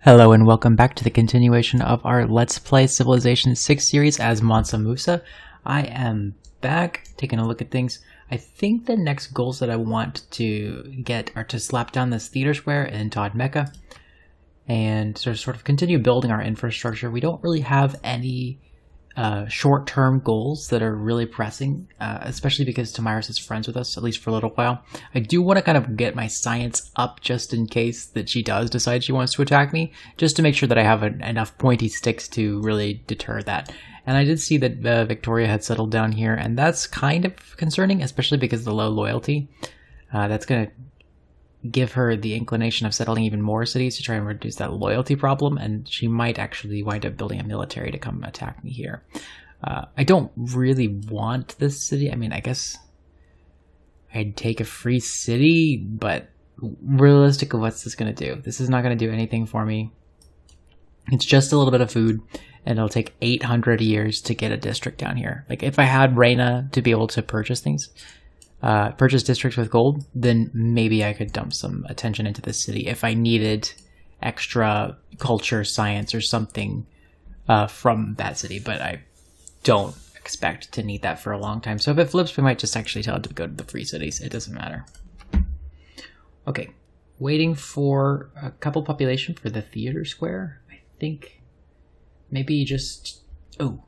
Hello and welcome back to the continuation of our Let's Play Civilization 6 series as Mansa Musa. I am back, taking a look at things. I think the next goals that I want to get are to slap down this theater square in Todd Mecca and sort of continue building our infrastructure. We don't really have any short-term goals that are really pressing, especially because Tamiris is friends with us, at least for a little while. I do want to kind of get my science up just in case that she does decide she wants to attack me, just to make sure that I have enough pointy sticks to really deter that. And I did see that Victoria had settled down here, and that's kind of concerning, especially because of the low loyalty. That's going to give her the inclination of settling even more cities to try and reduce that loyalty problem, and she might actually wind up building a military to come attack me here. I don't really want this city. I mean, I guess I'd take a free city, but realistically, what's this going to do? This is not going to do anything for me. It's just a little bit of food, and it'll take 800 years to get a district down here. Like, if I had Reina to be able to purchase things, purchase districts with gold, then maybe I could dump some attention into this city if I needed extra culture, science, or something from that city, but I don't expect to need that for a long time. So if it flips, we might just actually tell it to go to the free cities. It doesn't matter. Okay, waiting for a couple population for the theater square. I think maybe just... Oh,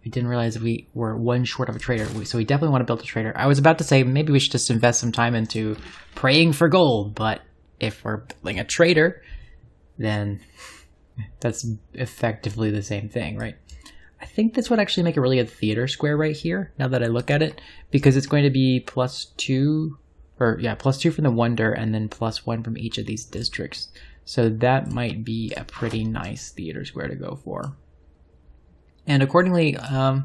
I didn't realize we were one short of a trader, so we definitely want to build a trader. I was about to say maybe we should just invest some time into praying for gold, but if we're building a trader, then that's effectively the same thing, right? I think this would actually make a really good theater square right here, now that I look at it, because it's going to be +2, or yeah, +2 from the wonder, and then +1 from each of these districts. So that might be a pretty nice theater square to go for. And accordingly, I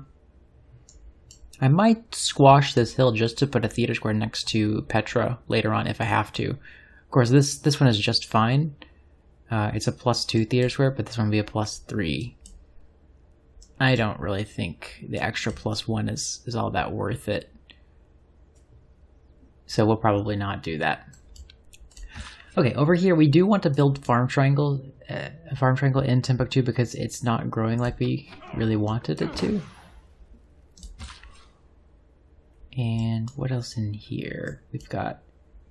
might squash this hill just to put a theater square next to Petra later on if I have to. Of course, this one is just fine. It's a +2 theater square, but this one will be a +3. I don't really think the extra +1 is all that worth it. So we'll probably not do that. Okay, over here we do want to build a farm triangle in Timbuktu because it's not growing like we really wanted it to. And what else in here? We've got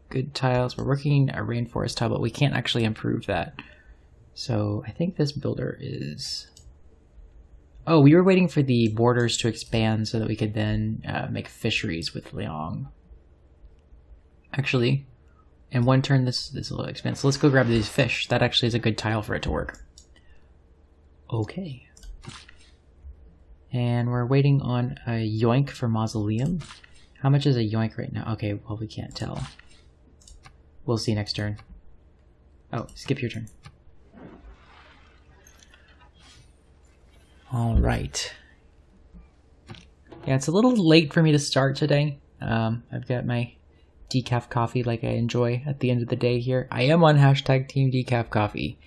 good tiles. We're working a rainforest tile, but we can't actually improve that. So I think this builder is... Oh, we were waiting for the borders to expand so that we could then make fisheries with Liang. Actually, in one turn this will expand. So let's go grab these fish. That actually is a good tile for it to work. Okay. And we're waiting on a yoink for mausoleum. How much is a yoink right now? Okay, well, we can't tell. We'll see next turn. Oh, skip your turn. Alright. Yeah, it's a little late for me to start today. I've got my decaf coffee like I enjoy at the end of the day here. I am on hashtag Team Decaf Coffee.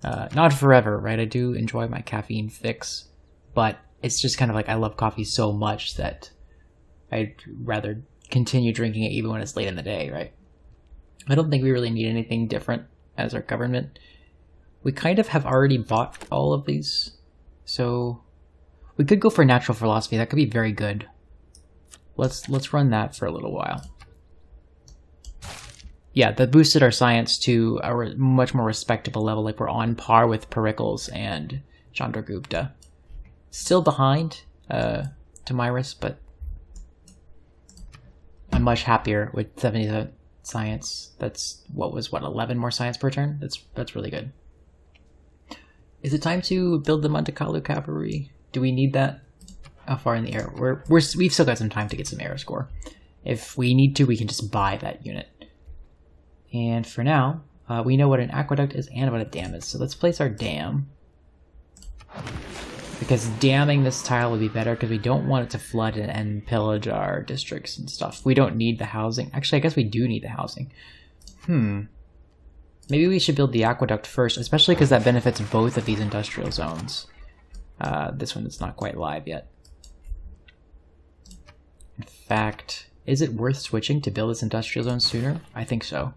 Not forever, right? I do enjoy my caffeine fix, but it's just kind of like I love coffee so much that I'd rather continue drinking it even when it's late in the day, right? I don't think we really need anything different as our government. We kind of have already bought all of these, so we could go for natural philosophy. That could be very good. Let's run that for a little while. Yeah, that boosted our science to a much more respectable level. Like, we're on par with Pericles and Chandragupta. Still behind Tamiris, but I'm much happier with 70 science. That's what 11 more science per turn? That's really good. Is it time to build the Monte Carlo cavalry? Do we need that? How far in the air? We've still got some time to get some air score. If we need to, we can just buy that unit. And for now, we know what an aqueduct is and what a dam is. So let's place our dam. Because damming this tile would be better because we don't want it to flood and pillage our districts and stuff. We don't need the housing. Actually, I guess we do need the housing. Maybe we should build the aqueduct first, especially because that benefits both of these industrial zones. This one is not quite live yet. In fact, is it worth switching to build this industrial zone sooner? I think so.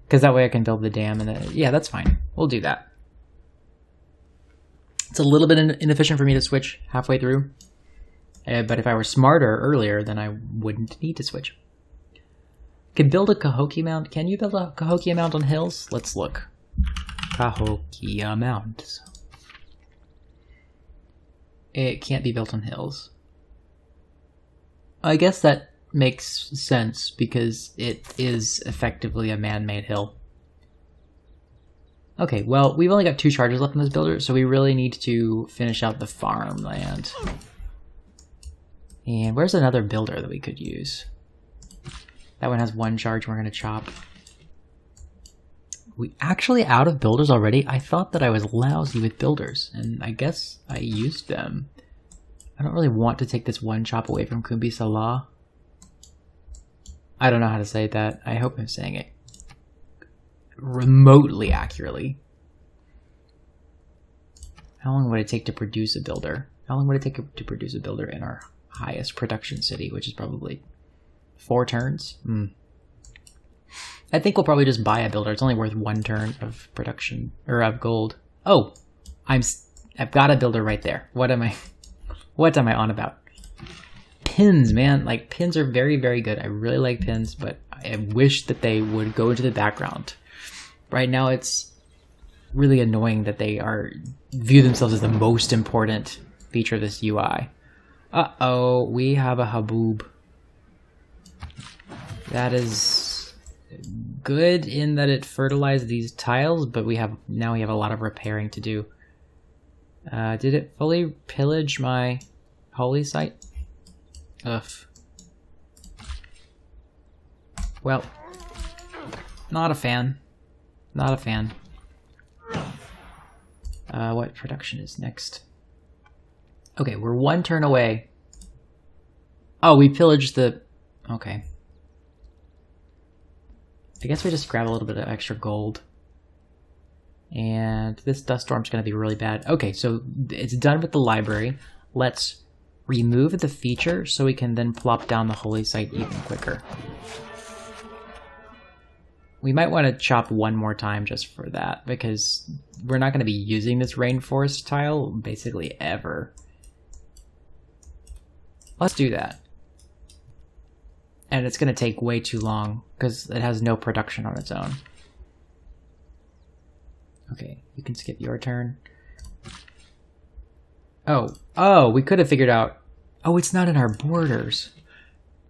Because that way I can build the dam and then, yeah, that's fine. We'll do that. It's a little bit inefficient for me to switch halfway through. But if I were smarter earlier, then I wouldn't need to switch. Can build a Cahokia Mound. Can you build a Cahokia Mound on hills? Let's look. Cahokia Mounds. It can't be built on hills. I guess that makes sense because it is effectively a man-made hill. Okay, well, we've only got 2 charges left in this builder, so we really need to finish out the farmland. And where's another builder that we could use? That one has 1 charge we're going to chop. We actually out of builders already? I thought that I was lousy with builders, and I guess I used them. I don't really want to take this 1 chop away from Kumbi Salah. I don't know how to say that. I hope I'm saying it remotely accurately. How long would it take to produce a builder? How long would it take to produce a builder in our highest production city, which is probably 4 turns? I think we'll probably just buy a builder. It's only worth 1 turn of production, or of gold. Oh, I've got a builder right there. What am I on about? Pins, man. Like, pins are very, very good. I really like pins, but I wish that they would go into the background. Right now, it's really annoying that they view themselves as the most important feature of this UI. Uh-oh, we have a Haboob. That is good in that it fertilized these tiles, but now we have a lot of repairing to do. Did it fully pillage my holy site? Ugh. Well, not a fan. Not a fan. What production is next? Okay, we're 1 turn away. Oh, we pillaged the... Okay. I guess we just grab a little bit of extra gold. And this dust storm's going to be really bad. Okay, so it's done with the library. Let's remove the feature so we can then plop down the holy site even quicker. We might want to chop 1 more time just for that, because we're not going to be using this rainforest tile basically ever. Let's do that. And it's going to take way too long because it has no production on its own. Okay, you can skip your turn. Oh, we could have figured out... Oh, it's not in our borders.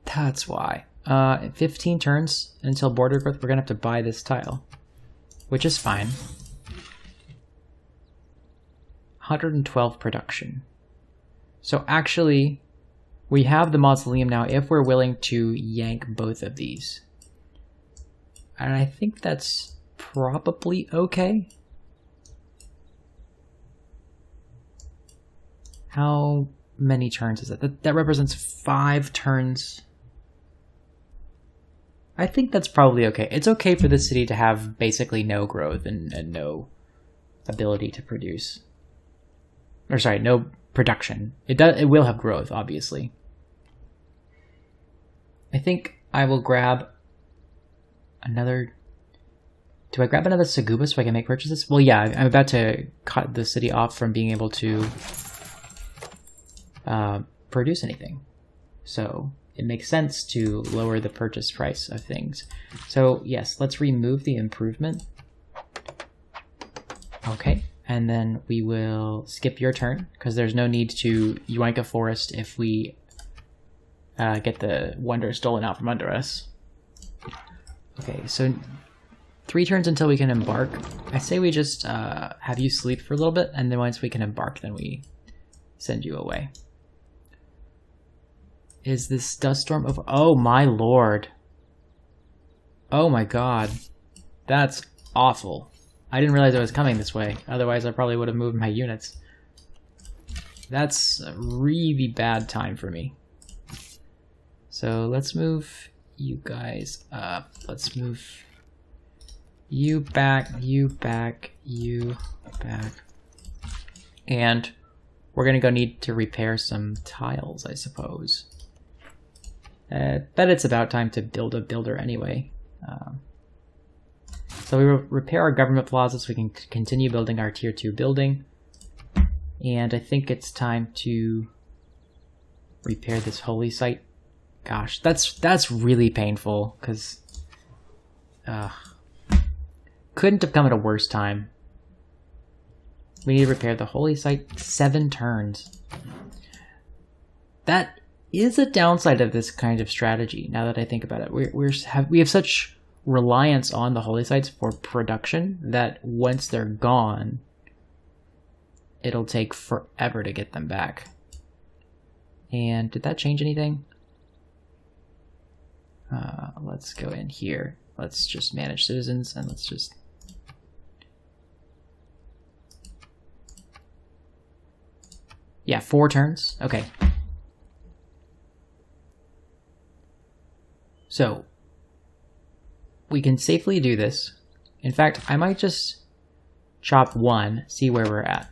That's why. 15 turns until border growth, we're going to have to buy this tile. Which is fine. 112 production. So actually, we have the mausoleum now if we're willing to yank both of these. And I think that's probably okay. How many turns is that? That represents 5 turns. I think that's probably okay. It's okay for the city to have basically no growth and no ability to produce. Or sorry, no production. It will have growth, obviously. I think I will grab another... Do I grab another Saguba so I can make purchases? Well, yeah, I'm about to cut the city off from being able to produce anything. So it makes sense to lower the purchase price of things. So yes, let's remove the improvement. Okay, and then we will skip your turn because there's no need to yoink a forest if we get the wonder stolen out from under us. Okay, so 3 turns until we can embark. I say we just have you sleep for a little bit, and then once we can embark, then we send you away. Is this dust storm over? Oh my lord. Oh my god. That's awful. I didn't realize it was coming this way. Otherwise, I probably would have moved my units. That's a really bad time for me. So let's move you guys up. Let's move you back, you back, you back. And we're gonna go need to repair some tiles, I suppose. Bet it's about time to build a builder anyway. So we repair our government plaza so we can continue building our tier 2 building. And I think it's time to repair this holy site. Gosh, that's really painful, because couldn't have come at a worse time. We need to repair the holy site 7 turns. That is a downside of this kind of strategy, now that I think about it. We have such reliance on the holy sites for production that once they're gone, it'll take forever to get them back. And did that change anything? Let's go in here. Let's just manage citizens, and let's just... Yeah, 4 turns. Okay. So, we can safely do this. In fact, I might just chop 1, see where we're at.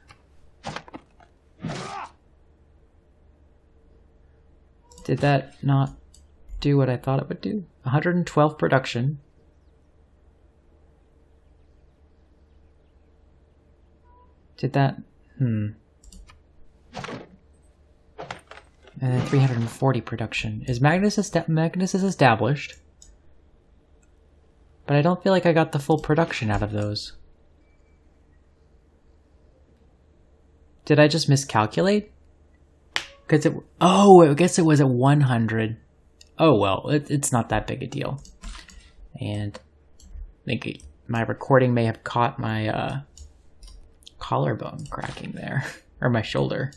Did that not do what I thought it would do? 112 production. Did that... And then 340 production. Magnus is established. But I don't feel like I got the full production out of those. Did I just miscalculate? Because I guess it was at 100. Oh well, it's not that big a deal. And I think my recording may have caught my collarbone cracking there. Or my shoulder.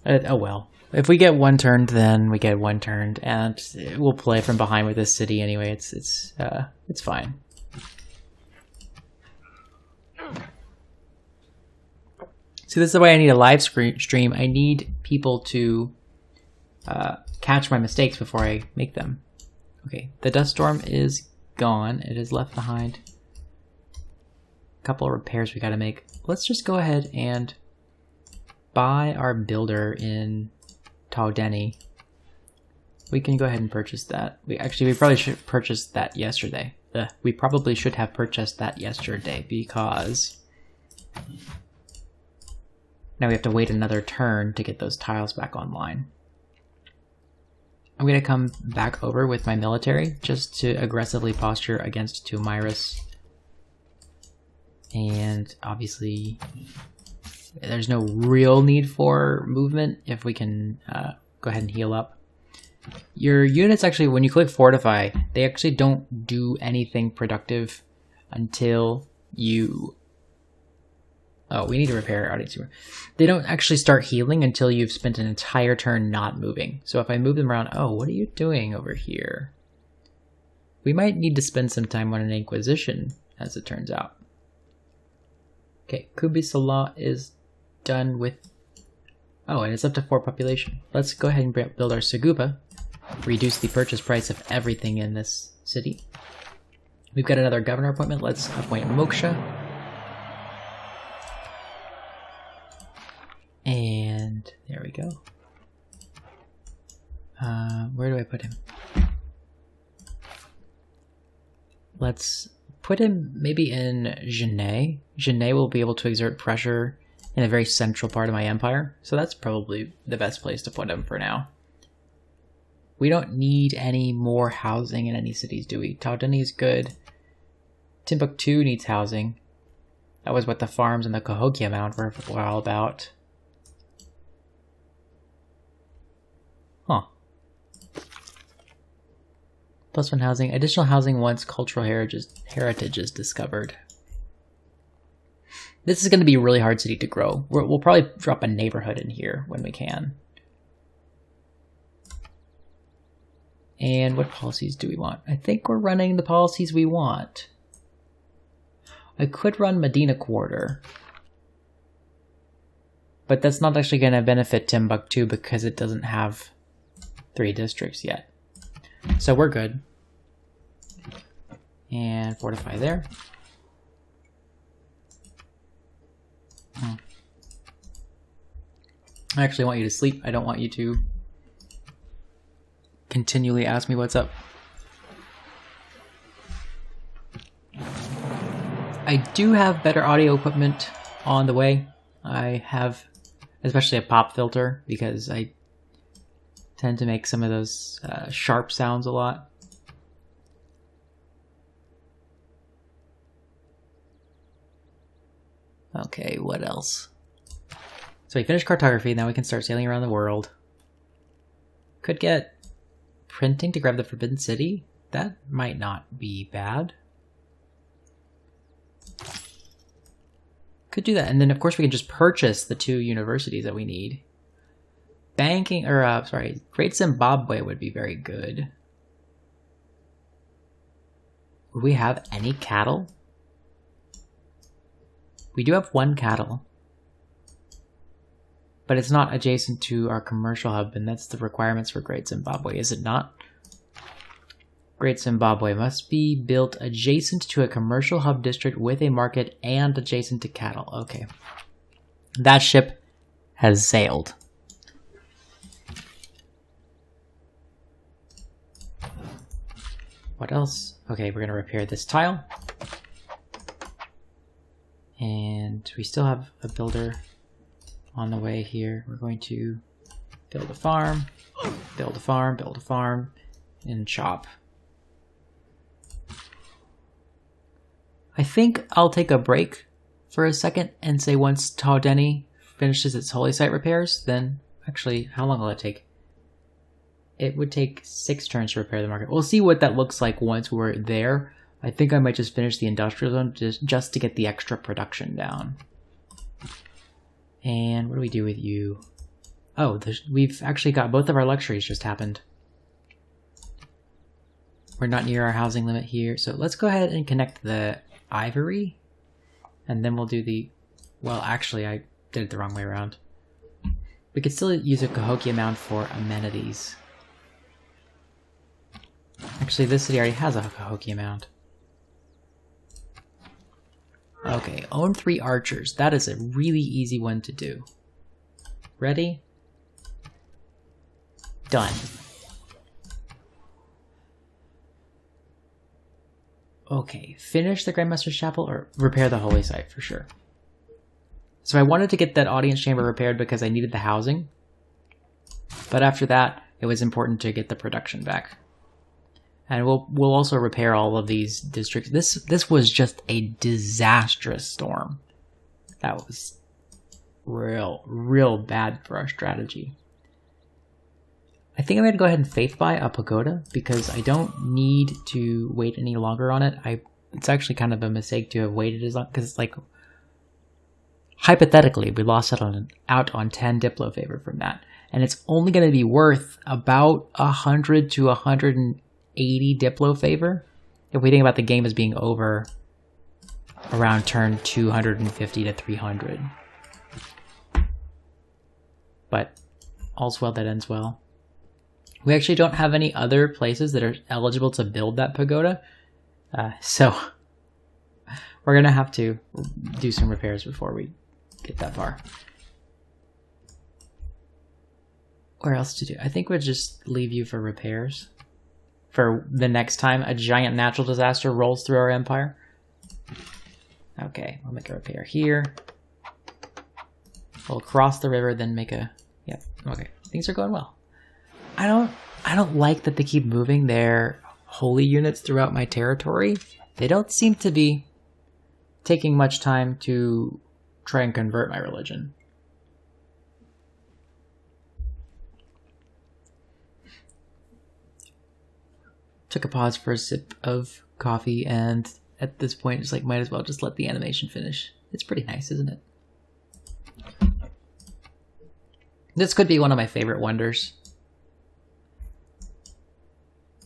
Oh well. If we get 1 turned, then we get 1 turned, and we'll play from behind with this city anyway. It's fine. See, this is the way I need a live stream. I need people to catch my mistakes before I make them. Okay, the dust storm is gone. It is left behind. A couple of repairs we got to make. Let's just go ahead and buy our builder in Taudeni. We can go ahead and purchase that. We probably should purchase that yesterday. We probably should have purchased that yesterday, because now we have to wait another turn to get those tiles back online. I'm going to come back over with my military just to aggressively posture against Tumirus. And obviously there's no real need for movement if we can go ahead and heal up. Your units actually, when you click Fortify, they actually don't do anything productive until you... Oh, we need to repair our audience. They don't actually start healing until you've spent an entire turn not moving. So if I move them around... Oh, what are you doing over here? We might need to spend some time on an Inquisition, as it turns out. Okay, Kubi Salah is done with... Oh, and it's up to 4 population. Let's go ahead and build our Sagupa. Reduce the purchase price of everything in this city. We've got another governor appointment. Let's appoint Moksha. And there we go. Where do I put him? Let's put him maybe in Genet. Genet will be able to exert pressure in a very central part of my empire. So that's probably the best place to put him for now. We don't need any more housing in any cities, do we? Taudeni is good. Timbuktu needs housing. That was what the farms and the Cahokia Mound were all about. Huh. +1 housing. Additional housing once cultural heritage is discovered. This is going to be a really hard city to grow. We'll probably drop a neighborhood in here when we can. And what policies do we want? I think we're running the policies we want. I could run Medina Quarter. But that's not actually going to benefit Timbuktu because it doesn't have 3 districts yet. So we're good. And fortify there. I actually want you to sleep. I don't want you to continually ask me what's up. I do have better audio equipment on the way. I have especially a pop filter because I tend to make some of those sharp sounds a lot. Okay, what else? So we finished cartography, now we can start sailing around the world. Could get printing to grab the Forbidden City. That might not be bad. Could do that, and then of course we can just purchase the 2 universities that we need. Banking, or sorry, Great Zimbabwe would be very good. Would we have any cattle? We do have 1 cattle. But it's not adjacent to our commercial hub, and that's the requirements for Great Zimbabwe, is it not? Great Zimbabwe must be built adjacent to a commercial hub district with a market and adjacent to cattle. Okay. That ship has sailed. What else? Okay, we're going to repair this tile. And we still have a builder on the way here. We're going to build a farm, build a farm, build a farm, and chop. I think I'll take a break for a second and say once Taudeni finishes its holy site repairs, then actually, how long will it take? It would take 6 turns to repair the market. We'll see what that looks like once we're there. I think I might just finish the industrial zone just to get the extra production down. And what do we do with you? Oh, we've actually got both of our luxuries just happened. We're not near our housing limit here, so let's go ahead and connect the ivory. And then we'll do the... Well, actually, I did it the wrong way around. We could still use a Cahokia Mound for amenities. Actually, this city already has a Cahokia Mound. Okay, own 3 archers. That is a really easy one to do. Ready? Done. Okay, finish the Grandmaster's Chapel or repair the holy site for sure. So I wanted to get that audience chamber repaired because I needed the housing. But after that, it was important to get the production back. And we'll also repair all of these districts. This was just a disastrous storm. That was real bad for our strategy. I think I'm going to go ahead and faith buy a pagoda because I don't need to wait any longer on it. It's actually kind of a mistake to have waited as long because it's like hypothetically we lost out on 10 Diplo favor from that, and it's only going to be worth about 100 to 180 Diplo favor if we think about the game as being over around turn 250 to 300. But all's well that ends well. We actually don't have any other places that are eligible to build that pagoda, so we're gonna have to do some repairs before we get that far. Where else to do? I think we'll just leave you for repairs for the next time a giant natural disaster rolls through our empire. Okay, I'll make a repair here. We'll cross the river, then make a... Yep, okay. Things are going well. I don't like that they keep moving their holy units throughout my territory. They don't seem to be taking much time to try and convert my religion. Took a pause for a sip of coffee, and at this point, just like might as well just let the animation finish. It's pretty nice, isn't it? This could be one of my favorite wonders.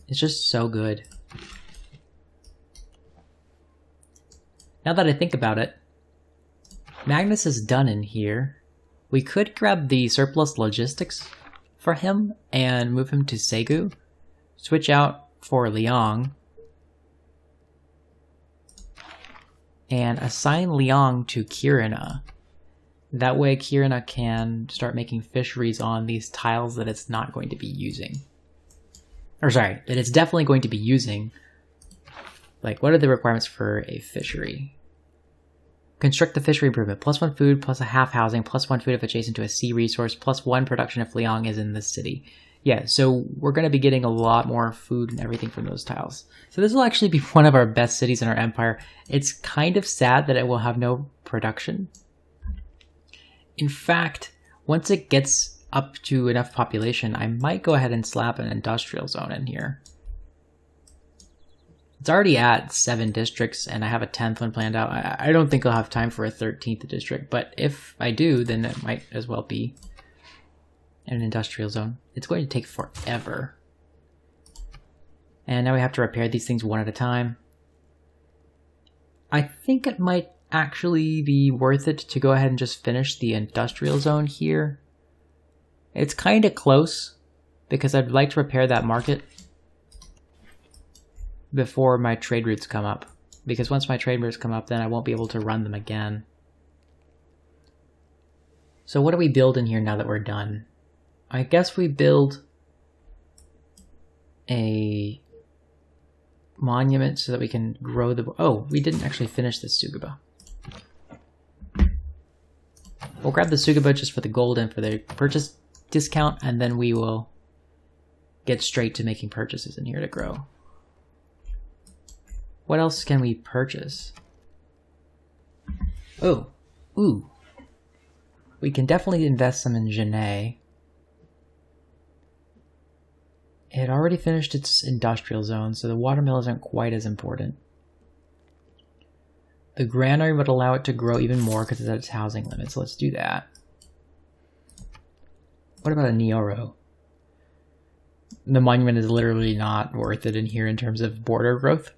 It's just so good. Now that I think about it, Magnus is done in here. We could grab the surplus logistics for him and move him to Segu. Switch out for Liang. And assign Liang to Kirina. That way Kirina can start making fisheries on these tiles that it's not going to be using. Or sorry, that it's definitely going to be using. Like, what are the requirements for a fishery? Construct the fishery improvement. +1 food, plus a half housing, +1 food if adjacent to a sea resource, +1 production if Liang is in the city. Yeah, so we're going to be getting a lot more food and everything from those tiles. So this will actually be one of our best cities in our empire. It's kind of sad that it will have no production. In fact, once it gets up to enough population, I might go ahead and slap an industrial zone in here. It's already at 7 districts, and I have a 10th one planned out. I don't think I'll have time for a 13th district, but if I do, then it might as well be an industrial zone. It's going to take forever. And now we have to repair these things one at a time. I think it might actually be worth it to go ahead and just finish the industrial zone here. It's kind of close, because I'd like to repair that market before my trade routes come up, because once my trade routes come up, then I won't be able to run them again. So what do we build in here now that we're done? I guess we build a monument so that we can grow the... Oh, we didn't actually finish the Sugaba. We'll grab the Sugaba just for the gold and for the purchase discount, and then we will get straight to making purchases in here to grow. What else can we purchase? Oh, ooh. We can definitely invest some in Genet. It already finished its industrial zone, so the watermill isn't quite as important. The granary would allow it to grow even more because it's at its housing limit, so let's do that. What about a Nioro? The monument is literally not worth it in here in terms of border growth.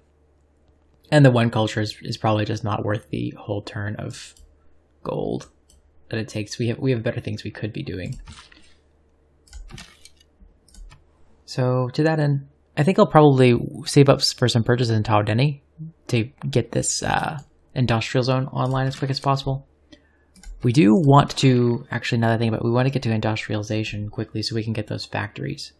And the one culture is probably just not worth the whole turn of gold that it takes. We have better things we could be doing. So to that end, I think I'll probably save up for some purchases in Taodeni to get this industrial zone online as quick as possible. We do want to, actually another thing, but we want to get to industrialization quickly so we can get those factories.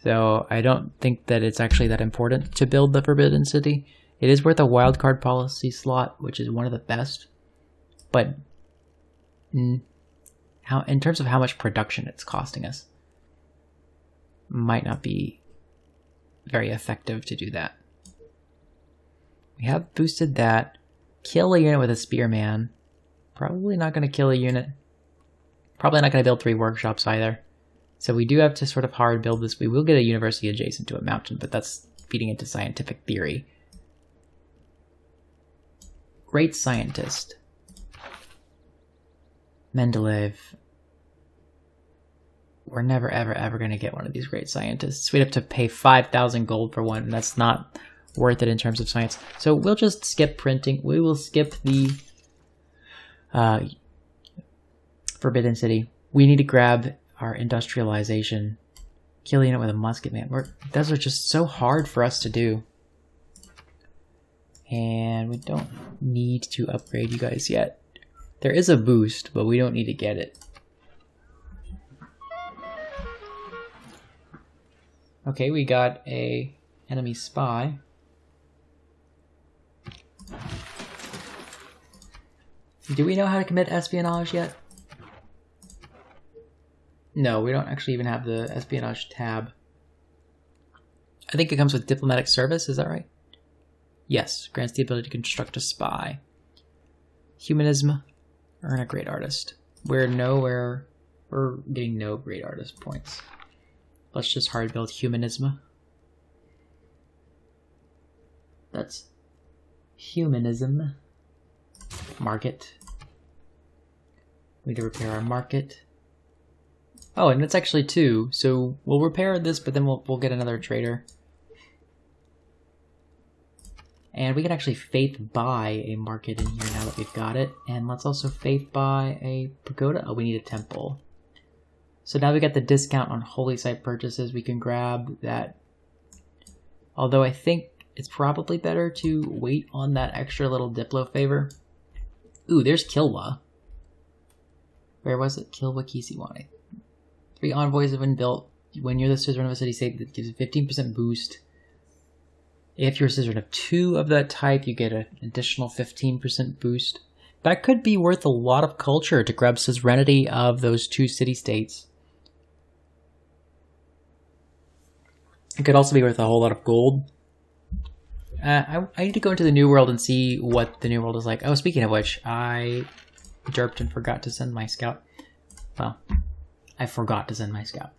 So I don't think that it's actually that important to build the Forbidden City. It is worth a wildcard policy slot, which is one of the best, but in terms of how much production it's costing us, might not be very effective to do that. We have boosted that. Kill a unit with a spearman. Probably not going to kill a unit. Probably not going to build 3 workshops either. So we do have to sort of hard build this. We will get a university adjacent to a mountain, but that's feeding into scientific theory. Great scientist. Mendeleev. We're never, ever, ever going to get one of these great scientists. We'd have to pay 5,000 gold for one, and that's not worth it in terms of science. So we'll just skip printing. We will skip the Forbidden City. We need to grab our industrialization. Killing it with a musket man. Those are just so hard for us to do. And we don't need to upgrade you guys yet. There is a boost, but we don't need to get it. Okay, we got a enemy spy. Do we know how to commit espionage yet? No, we don't actually even have the espionage tab. I think it comes with diplomatic service, is that right? Yes, grants the ability to construct a spy. Humanism, earn a great artist. We're getting no great artist points. Let's just hard build humanism. That's humanism. Market. We need to repair our market. Oh, and it's actually 2, so we'll repair this, but then we'll get another trader. And we can actually faith buy a market in here now that we've got it. And let's also faith buy a pagoda. Oh, we need a temple. So now we got the discount on holy site purchases. We can grab that. Although I think it's probably better to wait on that extra little Diplo favor. Ooh, there's Kilwa. Where was it? Kilwa Kisiwane. 3 envoys have been built. When you're the suzerain of a city state, that gives a 15% boost. If you're a suzerain of 2 of that type, you get an additional 15% boost. That could be worth a lot of culture to grab suzerainty of those two city-states. It could also be worth a whole lot of gold. I need to go into the New World and see what the New World is like. Oh, speaking of which, I derped and forgot to send my scout. Well, I forgot to send my scout.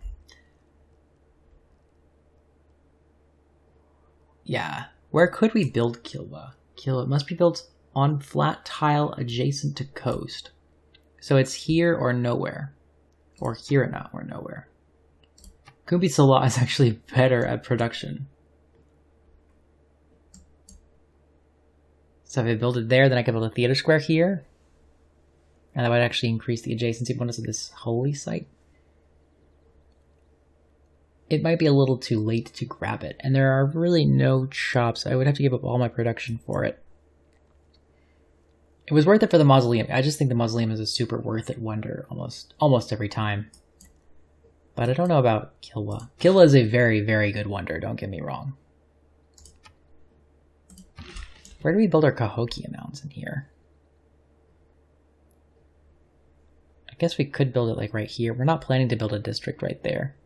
Yeah. Where could we build Kilwa? Kilwa must be built on flat tile adjacent to coast. So it's here or nowhere. Or here and not or nowhere. Kumbi Salah is actually better at production. So if I build it there, then I can build a theater square here. And that would actually increase the adjacency bonus of this holy site. It might be a little too late to grab it. And there are really no shops. I would have to give up all my production for it. It was worth it for the mausoleum. I just think the mausoleum is a super worth it wonder almost every time. But I don't know about Kilwa. Kilwa is a very, very good wonder, don't get me wrong. Where do we build our Cahokia mounds in here? I guess we could build it like right here. We're not planning to build a district right there.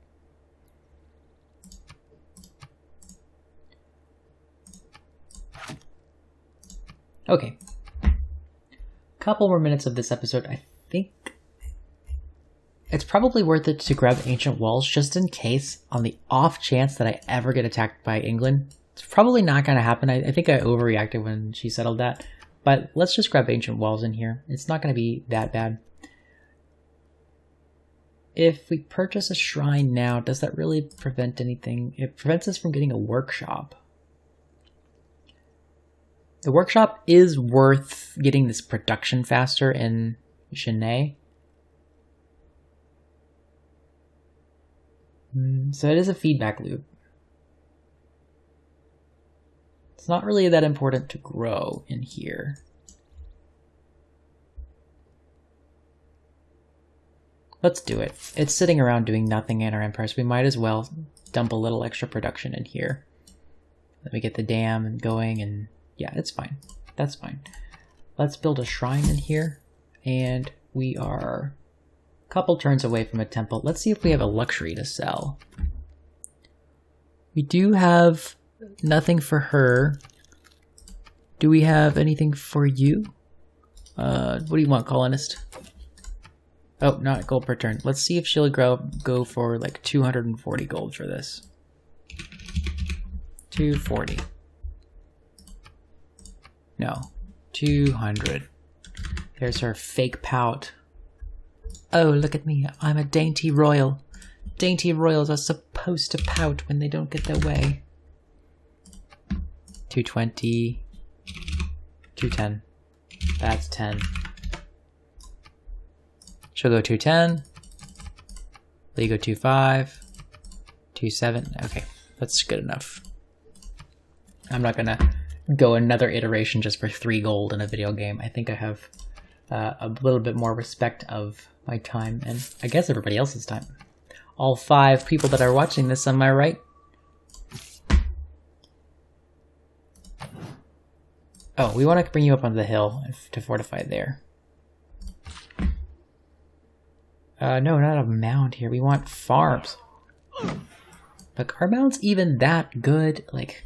Okay. Couple more minutes of this episode. I think it's probably worth it to grab ancient walls just in case, on the off chance that I ever get attacked by England. It's probably not going to happen. I think I overreacted when she settled that. But let's just grab ancient walls in here. It's not going to be that bad. If we purchase a shrine now, does that really prevent anything? It prevents us from getting a workshop. The workshop is worth getting this production faster in Chennai. So it is a feedback loop. It's not really that important to grow in here. Let's do it. It's sitting around doing nothing in our empire, so we might as well dump a little extra production in here. Let me get the dam going, and yeah, it's fine. That's fine. Let's build a shrine in here, and we are a couple turns away from a temple. Let's see if we have a luxury to sell. We do have nothing for her. Do we have anything for you? What do you want, colonist? Oh, not gold per turn. Let's see if she'll go for like 240 gold for this. 240. No, 200. There's her fake pout. Oh, look at me. I'm a dainty royal. Dainty royals are supposed to pout when they don't get their way. 220. 210. That's 10. She'll go 210. Lee go 25. 27. Okay, that's good enough. I'm not gonna go another iteration just for 3 gold in a video game. I think I have a little bit more respect of my time, and I guess everybody else's time. All 5 people that are watching this, am I right? Oh, we want to bring you up on the hill to fortify there. No, not a mound here. We want farms. Look, are mounds even that good? Like,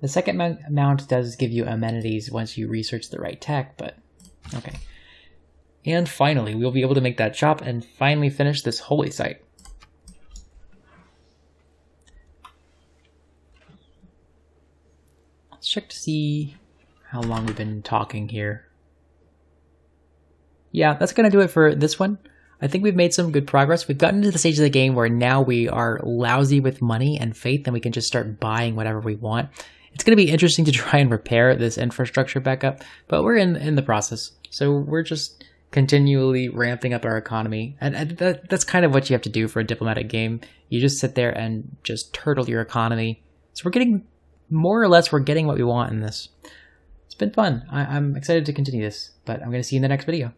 the second mount does give you amenities once you research the right tech, but okay. And finally, we'll be able to make that shop and finally finish this holy site. Let's check to see how long we've been talking here. Yeah, that's going to do it for this one. I think we've made some good progress. We've gotten to the stage of the game where now we are lousy with money and faith, and we can just start buying whatever we want. It's going to be interesting to try and repair this infrastructure back up, but we're in the process. So we're just continually ramping up our economy. And that's kind of what you have to do for a diplomatic game. You just sit there and just turtle your economy. So we're getting, more or less, we're getting what we want in this. It's been fun. I'm excited to continue this, but I'm going to see you in the next video.